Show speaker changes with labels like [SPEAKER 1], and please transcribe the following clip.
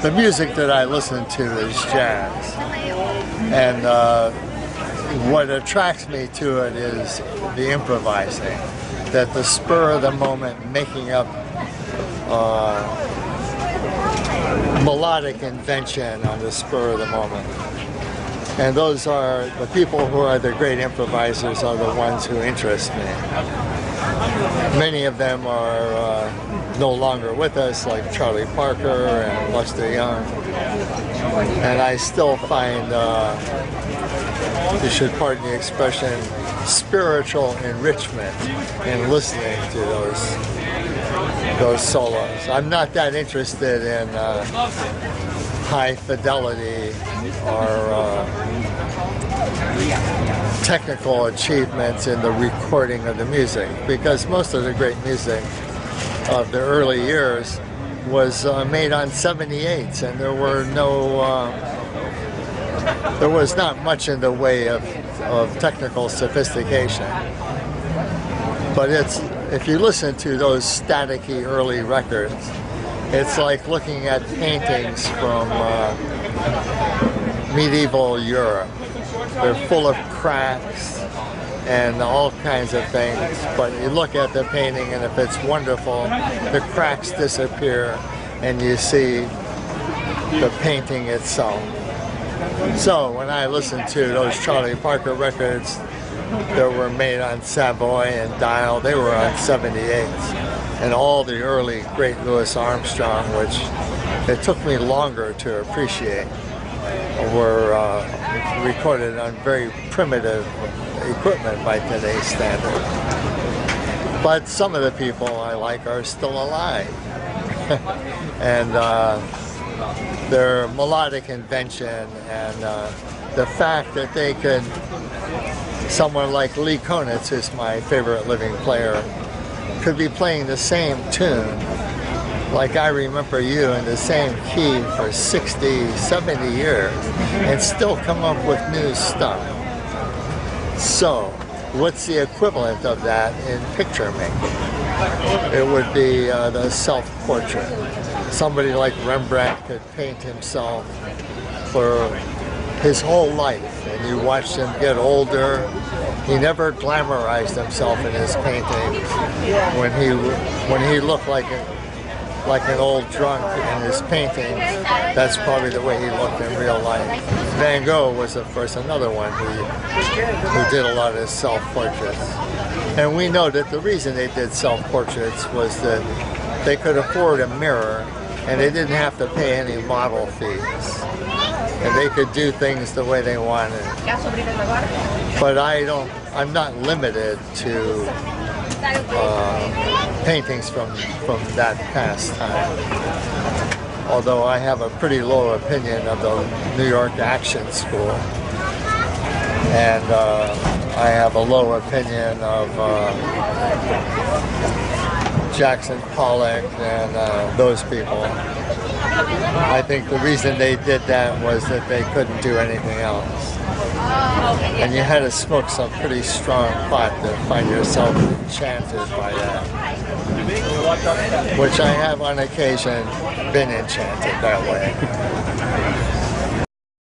[SPEAKER 1] The music that I listen to is jazz, and what attracts me to it is the improvising, that the spur of the moment, making up melodic invention on the spur of the moment. And those are the people who are the great improvisers are the ones who interest me. Many of them are no longer with us, like Charlie Parker and Lester Young. And I still find, you should pardon the expression, spiritual enrichment in listening to those solos. I'm not that interested in high fidelity or technical achievements in the recording of the music, because most of the great music of the early years was made on 78s, and there was not much in the way of technical sophistication. But if you listen to those staticky early records, it's like looking at paintings from medieval Europe. They're full of cracks and all kinds of things, but you look at the painting and if it's wonderful, the cracks disappear and you see the painting itself. So when I listen to those Charlie Parker records that were made on Savoy and Dial, they were on 78s. And all the early great Louis Armstrong, which it took me longer to appreciate, were recorded on very primitive equipment by today's standards. But some of the people I like are still alive. And their melodic invention and the fact that they could, someone like Lee Konitz, who's my favorite living player, could be playing the same tune like I Remember You in the same key for 60, 70 years and still come up with new stuff. So, what's the equivalent of that in picture making? It would be the self-portrait. Somebody like Rembrandt could paint himself for his whole life, and you watched him get older. He never glamorized himself in his paintings. When he looked like an old drunk in his paintings, that's probably the way he looked in real life. Van Gogh was, of course, another one who did a lot of self-portraits. And we know that the reason they did self-portraits was that they could afford a mirror and they didn't have to pay any model fees. And they could do things the way they wanted. But I'm not limited to paintings from that past time. Although I have a pretty low opinion of the New York Action School. And I have a low opinion of Jackson Pollock and those people. I think the reason they did that was that they couldn't do anything else. And you had to smoke some pretty strong pot to find yourself enchanted by that. Which I have on occasion been enchanted that way.